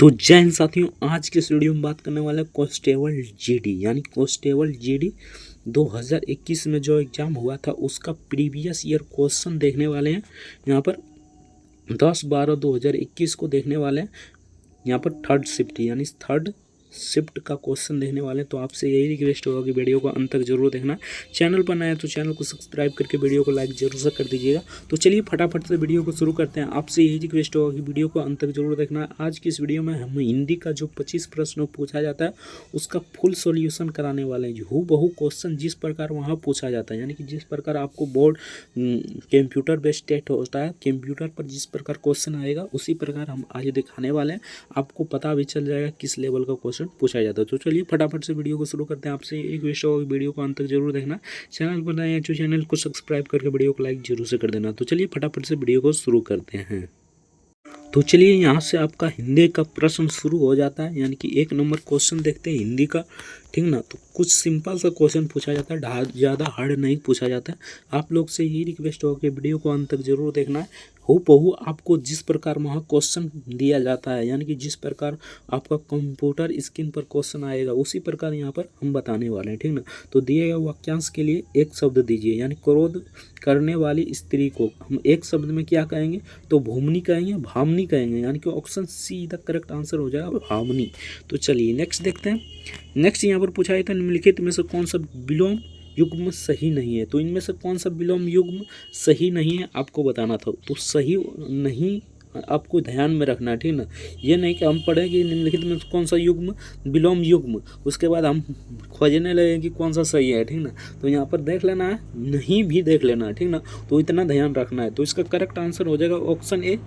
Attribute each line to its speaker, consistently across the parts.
Speaker 1: तो जय हिंद साथियों, आज के इस वीडियो में बात करने वाले हैं कांस्टेबल जीडी यानी कांस्टेबल जीडी 2021 में जो एग्ज़ाम हुआ था उसका प्रीवियस ईयर क्वेश्चन देखने वाले हैं। यहाँ पर 10/12/2021 को देखने वाले हैं। यहाँ पर थर्ड शिफ्ट यानी थर्ड शिफ्ट का क्वेश्चन देखने वाले हैं। तो आपसे यही रिक्वेस्ट होगा कि वीडियो को अंत तक जरूर देखना। चैनल पर नया है तो चैनल को सब्सक्राइब करके वीडियो को लाइक जरूर से कर दीजिएगा। तो चलिए फटाफट से वीडियो को शुरू करते हैं। आपसे यही रिक्वेस्ट होगा कि वीडियो को अंत तक जरूर देखना। आज की इस वीडियो में हम हिंदी का जो 25 प्रश्न पूछा जाता है उसका फुल सोल्यूशन कराने वाले हैं। हूबहू क्वेश्चन जिस प्रकार वहाँ पूछा जाता है, यानी कि जिस प्रकार आपको बोर्ड कंप्यूटर बेस्ड टेस्ट होता है, कंप्यूटर पर जिस प्रकार क्वेश्चन आएगा उसी प्रकार हम आज दिखाने वाले हैं। आपको पता भी चल जाएगा किस लेवल का क्वेश्चन पूछा जाता है। तो चलिए फटाफट से वीडियो को शुरू करते हैं। आपसे एक विषय होगा, वीडियो को अंत तक जरूर देखना। चैनल पर नए हैं तो चैनल को सब्सक्राइब करके वीडियो को लाइक जरूर से कर देना। तो चलिए फटाफट से वीडियो को शुरू करते हैं। तो चलिए यहाँ से आपका हिंदी का प्रश्न शुरू हो जाता है, यानी कि 1 नंबर क्वेश्चन देखते हैं हिंदी का, ठीक ना। तो कुछ सिंपल सा क्वेश्चन पूछा जाता है, ज़्यादा हार्ड नहीं पूछा जाता है। आप लोग से यही रिक्वेस्ट होगा कि वीडियो को अंत तक जरूर देखना है। हूबहू आपको जिस प्रकार वहाँ क्वेश्चन दिया जाता है, यानी कि जिस प्रकार आपका कंप्यूटर स्क्रीन पर क्वेश्चन आएगा उसी प्रकार यहाँ पर हम बताने वाले हैं, ठीक ना। तो दिए गए वाक्यांश के लिए एक शब्द दीजिए, यानी क्रोध करने वाली स्त्री को हम एक शब्द में क्या कहेंगे, तो भूमनी कहेंगे, भामनी कहेंगे, यानी कि option see the correct answer हो जाएगा भामनी। तो चलिए नेक्स्ट देखते हैं। नेक्स्ट यहाँ पर पूछा है था निम्नलिखित में से कौन सा विलोम युग्म सही नहीं है। तो इनमें से कौन सा विलोम युग्म सही नहीं है आपको बताना था। तो सही नहीं आपको ध्यान में रखना है, ठीक ना। ये नहीं कि हम पढ़ें कि निम्नलिखित में कौन सा युग्म विलोम युग्म, उसके बाद हम खोजने लगे कि कौन सा सही है, ठीक ना। तो यहाँ पर देख लेना है, नहीं भी देख लेना है, ठीक ना। तो इतना ध्यान रखना है। तो इसका करेक्ट आंसर हो जाएगा option A.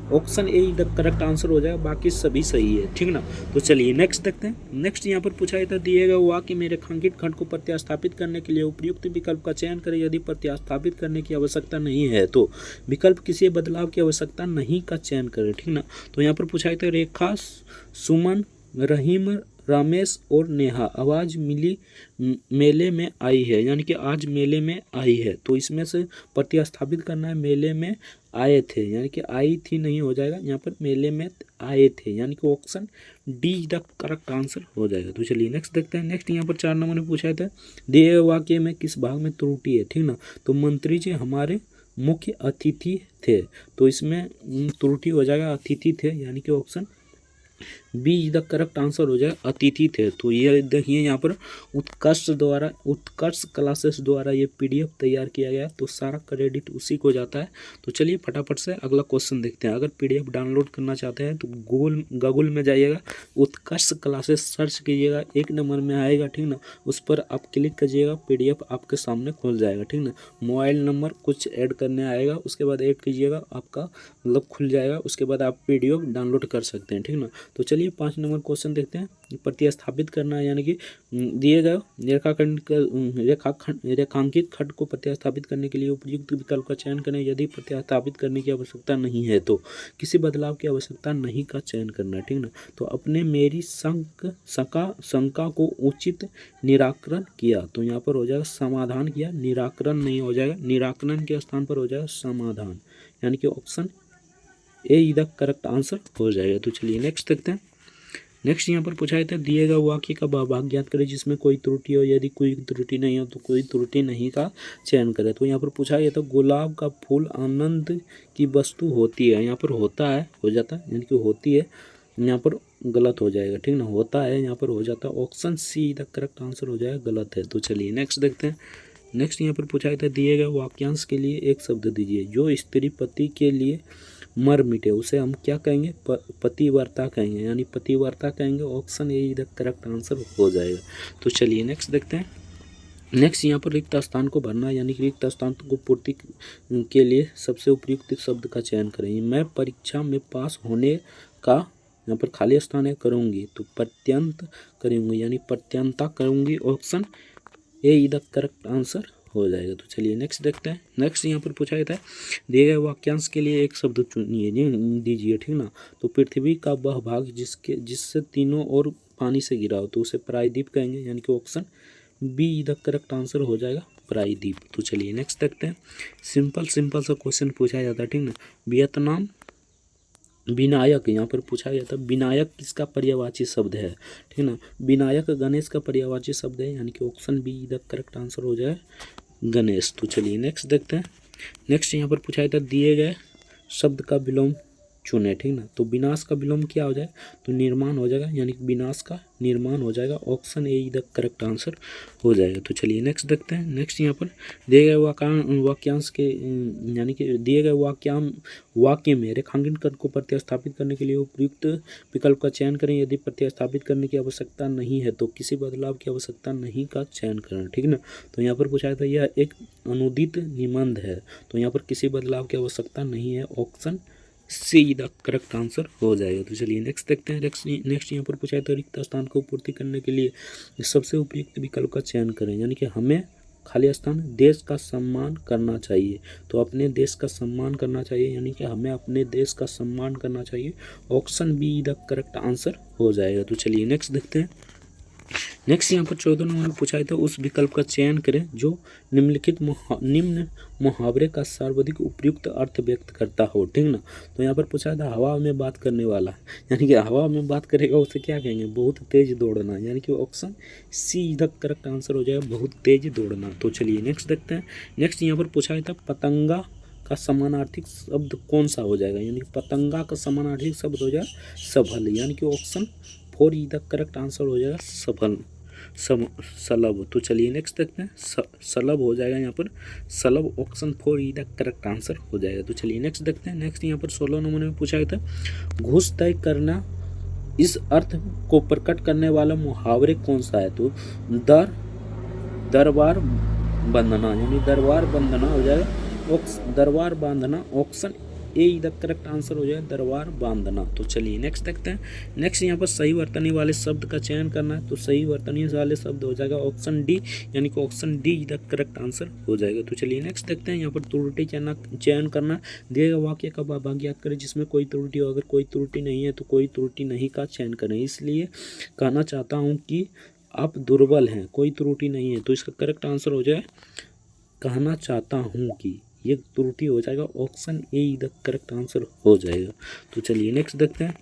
Speaker 1: Option A the correct answer हो जाएगा, बाकी सभी सही है, ठीक ना। तो चलिए नेक्स्ट देखते हैं। नेक्स्ट यहाँ पर पूछा था दिए गए वाक्य में रेखांकित खंड को प्रत्यास्थापित करने के लिए उपयुक्त विकल्प का चयन करें। यदि प्रत्यास्थापित करने की आवश्यकता नहीं है तो विकल्प किसी बदलाव की आवश्यकता नहीं का चयन करें, ठीक ना। तो यहाँ पर पूछा था रेखा, सुमन, रहीम, रमेश और नेहा आवाज मिली मेले में आई है, यानी कि आज मेले में आई है। तो इसमें से प्रतिस्थापित करना है, मेले में आए थे, यानी कि आई थी नहीं हो जाएगा, यहाँ पर मेले में आए थे, यानी कि option D the correct answer हो जाएगा। तो चलिए नेक्स्ट देखते हैं। नेक्स्ट यहाँ पर 4 नंबर में पूछा था दिए गए वाक्य में किस भाग में त्रुटि है, ठीक ना। तो मंत्री जी हमारे मुख्य अतिथि थे, तो इसमें त्रुटि हो जाएगा अतिथि थे, यानी कि option be the correct answer हो जाए अतिथि थे। तो ये देखिए यहाँ पर उत्कर्ष क्लासेस द्वारा ये पीडीएफ तैयार किया गया, तो सारा क्रेडिट उसी को जाता है। तो चलिए फटाफट से अगला क्वेश्चन देखते हैं। अगर पीडीएफ डाउनलोड करना चाहते हैं तो गूगल में जाइएगा, उत्कर्ष क्लासेस सर्च कीजिएगा, 1 नंबर में आएगा, ठीक ना। उस पर आप क्लिक कीजिएगा, पीडीएफ आपके सामने खुल जाएगा, ठीक ना। मोबाइल नंबर कुछ ऐड करने आएगा, उसके बाद ऐड कीजिएगा, आपका मतलब खुल जाएगा। उसके बाद आप पीडीएफ डाउनलोड कर सकते हैं, ठीक ना। तो चलिए 5 नंबर क्वेश्चन देखते हैं। प्रतिस्थापित करना है, यानी कि दिए गए रेखांकित खंड को प्रतिस्थापित करने के लिए उपयुक्त विकल्प का चयन करें। यदि प्रतिस्थापित करने की आवश्यकता नहीं है तो किसी बदलाव की आवश्यकता नहीं का चयन करना, ठीक ना। तो अपने मेरी शंका को उचित निराकरण किया, तो यहाँ पर हो जाएगा समाधान किया, निराकरण नहीं हो जाएगा, निराकरण के स्थान पर हो जाएगा समाधान, यानी कि option A the correct answer हो जाएगा। तो चलिए नेक्स्ट देखते हैं। नेक्स्ट यहाँ पर पूछा था दिए गए वाक्य का भाग ज्ञात करें जिसमें कोई त्रुटि हो। यदि कोई त्रुटि नहीं हो तो कोई त्रुटि नहीं का चयन करें। तो यहाँ पर पूछा गया था गुलाब का फूल आनंद की वस्तु होती है, यहाँ पर होता है हो जाता है, यानी कि होती है यहाँ पर गलत हो जाएगा, ठीक ना। होता है यहाँ पर हो जाता है, option see the correct answer हो जाएगा, गलत है। तो चलिए नेक्स्ट देखते हैं। नेक्स्ट यहाँ पर पूछा था दिए गए वाक्यांश के लिए एक शब्द दीजिए। जो स्त्री पति के लिए मर मिटे उसे हम क्या कहेंगे, पतिव्रता कहेंगे, यानी पतिव्रता कहेंगे, option A the correct answer हो जाएगा। तो चलिए नेक्स्ट देखते हैं। नेक्स्ट यहाँ पर रिक्त स्थान को भरना, यानी कि रिक्त स्थान को पूर्ति के लिए सबसे उपयुक्त शब्द का चयन करें। मैं परीक्षा में पास होने का, यहाँ पर खाली स्थान है, करूँगी, तो प्रत्यंत करूँगी, यानी प्रत्यंता करूँगी, option A the correct answer हो जाएगा। तो चलिए नेक्स्ट देखते हैं। नेक्स्ट यहाँ पर पूछा गया है दिए गए वाक्यांश के लिए एक शब्द चुनिए दीजिए, ठीक ना। तो पृथ्वी का वह भाग जिससे तीनों ओर पानी से घिरा हो तो उसे प्रायद्वीप कहेंगे, यानी कि option be the correct answer हो जाएगा प्रायद्वीप। तो चलिए नेक्स्ट देखते हैं। सिंपल सा क्वेश्चन पूछा जाता है, ठीक ना। वियतनाम विनायक यहाँ पर पूछा गया था, विनायक किसका पर्यायवाची शब्द है, ठीक है ना। विनायक गणेश का पर्यायवाची शब्द है, यानी कि option be the correct answer हो जाए गणेश। तो चलिए नेक्स्ट देखते हैं। नेक्स्ट यहाँ पर पूछा गया था, दिए गए शब्द का विलोम चुने, ठीक ना। तो विनाश का विलोम क्या हो जाए, तो निर्माण हो जाएगा, यानी कि विनाश का निर्माण हो जाएगा। Option A the correct answer हो जाएगा। तो चलिए नेक्स्ट देखते हैं। नेक्स्ट यहाँ पर दिए गए वाक्यांश के यानी कि दिए गए वाक्य में रेखांकन को प्रतिस्थापित करने के लिए उपयुक्त विकल्प का चयन करें। यदि प्रतिस्थापित करने की आवश्यकता नहीं है तो किसी बदलाव की आवश्यकता नहीं का चयन करें, ठीक ना। तो यहाँ पर पूछा था यह एक अनुदित निबंध है, तो यहाँ पर किसी बदलाव की आवश्यकता नहीं है। Option see the correct answer हो जाएगा। तो चलिए नेक्स्ट देखते हैं। नेक्स्ट यहाँ पर पूछा है रिक्त स्थान को पूर्ति करने के लिए सबसे उपयुक्त विकल्प का चयन करें, यानी कि हमें खाली स्थान देश का सम्मान करना चाहिए, तो अपने देश का सम्मान करना चाहिए, यानी कि हमें अपने देश का सम्मान करना चाहिए। Option be the correct answer हो जाएगा। तो चलिए नेक्स्ट देखते हैं। नेक्स्ट यहाँ पर 14 नंबर में पूछा है तो उस विकल्प का चयन करें जो निम्न मुहावरे का सर्वाधिक उपयुक्त अर्थ व्यक्त करता हो, ठीक ना। तो यहाँ पर पूछा था हवा में बात करने वाला, यानी कि हवा में बात करेगा उसे क्या कहेंगे, बहुत तेज दौड़ना, यानी कि option see the correct answer हो जाएगा, बहुत तेज दौड़ना। तो चलिए नेक्स्ट देखते हैं। नेक्स्ट यहाँ पर पूछा था पतंगा का समानार्थी शब्द कौन सा हो जाएगा, यानी कि पतंगा का समानार्थी शब्द हो जाएगा सफल, यानी कि option 4 E the correct answer हो जाएगा सफल सलब। तो चलिए नेक्स्ट देखते हैं। सलब हो जाएगा यहाँ पर slub, option 4 E the correct answer हो जाएगा। तो चलिए नेक्स्ट देखते हैं। नेक्स्ट यहाँ पर 16 नंबर में पूछा गया था घूस तय करना इस अर्थ को प्रकट करने वाला मुहावरे कौन सा है, तो दरबार बंधना, यानी दरबार बंधना हो जाएगा, दरबार बांधना। Option A the correct answer हो जाएगा दरबार बांधना। तो चलिए नेक्स्ट देखते हैं। नेक्स्ट यहाँ पर सही वर्तनी वाले शब्द का चयन करना है, तो सही वर्तनी वाले शब्द हो जाएगा ऑप्शन डी, यानी कि option D the correct answer हो जाएगा। तो चलिए नेक्स्ट देखते हैं। यहाँ पर त्रुटि चयन करना, दिए गए वाक्य का भाग याद करें जिसमें कोई त्रुटि हो, अगर कोई त्रुटि नहीं है तो कोई त्रुटि नहीं का चयन करें। इसलिए कहना चाहता हूँ कि आप दुर्बल हैं, कोई त्रुटि नहीं है, तो इसका करेक्ट आंसर हो जाए कहना चाहता हूँ कि ये त्रुटि हो जाएगा। Option A the correct answer हो जाएगा। तो चलिए नेक्स्ट देखते हैं।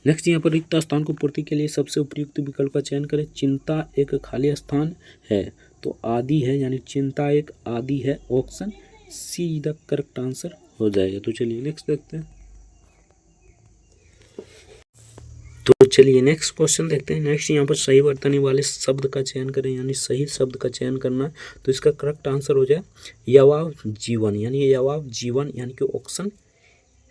Speaker 1: नेक्स्ट यहाँ पर रिक्त स्थान को पूर्ति के लिए सबसे उपयुक्त विकल्प का चयन करें। चिंता एक खाली स्थान है, तो आदि है, यानी चिंता एक आदि है। Option see the correct answer हो जाएगा। तो चलिए नेक्स्ट देखते हैं। तो चलिए नेक्स्ट क्वेश्चन देखते हैं। नेक्स्ट यहाँ पर सही वर्तनी वाले शब्द का चयन करें, यानी सही शब्द का चयन करना, तो इसका करेक्ट आंसर हो जाए यवाव जीवन, यानी यवाव जीवन, यानी कि option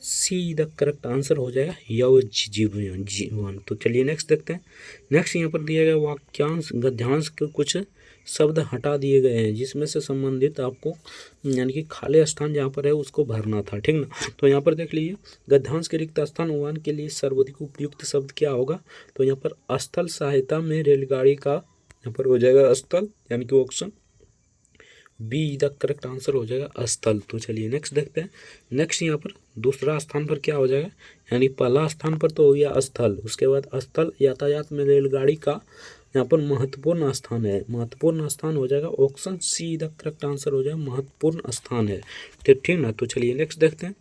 Speaker 1: see the correct answer हो जाएगा यव जीवन। तो चलिए नेक्स्ट देखते हैं। नेक्स्ट यहाँ पर दिया गया वाक्यांश गद्यांश के कुछ शब्द हटा दिए गए हैं जिसमें से संबंधित आपको यानी कि खाली स्थान जहाँ पर है उसको भरना था, ठीक ना। तो यहाँ पर देख लीजिए गद्यांश के रिक्त स्थान उड़ान के लिए सर्वाधिक उपयुक्त शब्द क्या होगा, तो यहाँ पर स्थल सहायता में रेलगाड़ी का यहाँ पर हो जाएगा स्थल, यानी कि option be the correct answer हो जाएगा स्थल। तो चलिए नेक्स्ट देखते हैं। नेक्स्ट यहाँ पर दूसरा स्थान पर क्या हो जाएगा, यानी पहला स्थान पर तो हो गया स्थल, उसके बाद स्थल यातायात में रेलगाड़ी का यहाँ पर महत्वपूर्ण स्थान है, महत्वपूर्ण स्थान हो जाएगा। Option see the correct answer हो जाएगा महत्वपूर्ण स्थान है, तो ठीक ना। तो चलिए नेक्स्ट देखते हैं।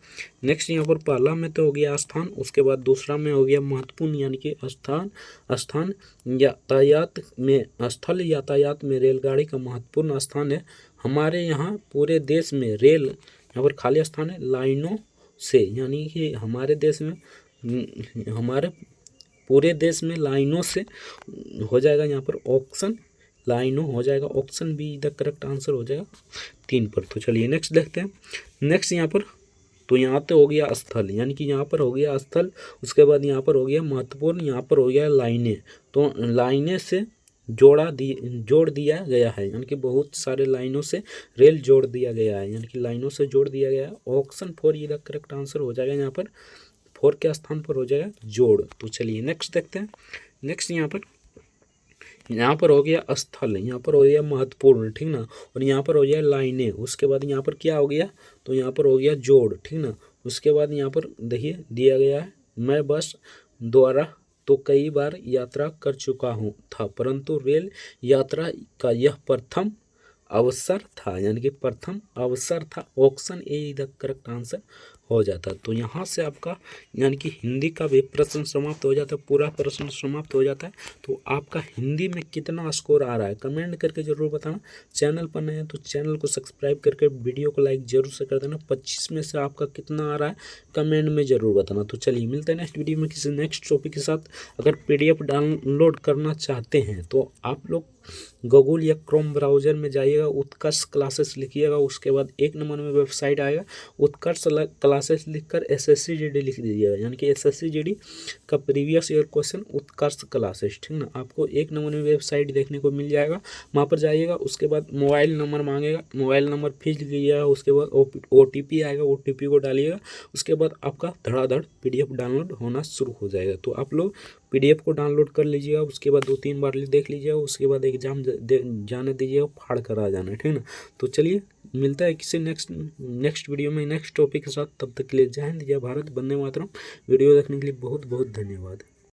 Speaker 1: नेक्स्ट यहाँ पर पहला में तो हो गया स्थान, उसके बाद दूसरा में हो गया महत्वपूर्ण, यानी कि स्थान यातायात में स्थल यातायात में रेलगाड़ी का महत्वपूर्ण स्थान है। हमारे यहाँ पूरे देश में रेल यहाँ पर खाली स्थान है लाइनों से, यानी कि हमारे देश में हमारे पूरे देश में लाइनों से हो जाएगा, यहाँ पर ऑप्शन लाइनों हो जाएगा। Option be the correct answer हो जाएगा 3 पर। तो चलिए नेक्स्ट देखते हैं। नेक्स्ट यहाँ पर तो यहाँ तो हो गया स्थल, यानी कि यहाँ पर हो गया स्थल, उसके बाद यहाँ पर हो गया महत्वपूर्ण, यहाँ पर हो गया लाइनें, तो लाइनें से जोड़ दिया गया है, यानी कि बहुत सारे लाइनों से रेल जोड़ दिया गया है, यानी कि लाइनों से जोड़ दिया गया है। ऑप्शन 4 ये द करेक्ट आंसर हो जाएगा, यहाँ पर 4 के स्थान पर हो जाएगा जोड़। तो चलिए नेक्स्ट देखते हैं। नेक्स्ट यहाँ पर हो गया स्थल, यहाँ पर हो गया महत्वपूर्ण, ठीक ना, और यहाँ पर हो गया लाइनें, उसके बाद यहाँ पर क्या हो गया, तो यहाँ पर हो गया जोड़, ठीक ना। उसके बाद यहाँ पर देखिए दिया गया है मैं बस द्वारा तो कई बार यात्रा कर चुका हूँ था, परंतु रेल यात्रा का यह प्रथम अवसर था, यानी कि प्रथम अवसर था। Option A the correct answer हो जाता है। तो यहाँ से आपका यानी कि हिंदी का भी प्रश्न समाप्त हो जाता है, पूरा प्रश्न समाप्त हो जाता है। तो आपका हिंदी में कितना स्कोर आ रहा है कमेंट करके ज़रूर बताना। चैनल पर नए हैं तो चैनल को सब्सक्राइब करके वीडियो को लाइक जरूर से कर देना। 25 में से आपका कितना आ रहा है कमेंट में ज़रूर बताना। तो चलिए मिलते हैं नेक्स्ट वीडियो में किसी नेक्स्ट टॉपिक के साथ। अगर PDF डाउनलोड करना चाहते हैं तो आप लोग गूगल या क्रोम ब्राउज़र में जाइएगा, उत्कर्ष क्लासेस लिखिएगा, उसके बाद 1 नंबर में वेबसाइट आएगा, उत्कर्ष क्लासेस लिखकर SSC GD लिख दीजिएगा, यानी कि SSC GD का प्रीवियस ईयर क्वेश्चन उत्कर्ष क्लासेस, ठीक ना। आपको 1 नंबर में वेबसाइट देखने को मिल जाएगा, वहाँ पर जाइएगा। उसके बाद मोबाइल नंबर मांगेगा, मोबाइल नंबर फिल कीजिएगा, उसके बाद OTP आएगा, OTP को डालिएगा। उसके बाद आपका धड़ाधड़ PDF डाउनलोड होना शुरू हो जाएगा। तो आप लोग PDF को डाउनलोड कर लीजिएगा, उसके बाद 2-3 बार देख लीजिएगा, उसके बाद एग्जाम जाने दीजिएगा, फाड़ कर आ जाना है, ठीक ना। तो चलिए मिलता है किसी नेक्स्ट वीडियो में नेक्स्ट टॉपिक के साथ। तब तक के लिए जय हिंद, जय भारत, वंदे मातरम। वीडियो देखने के लिए बहुत बहुत धन्यवाद।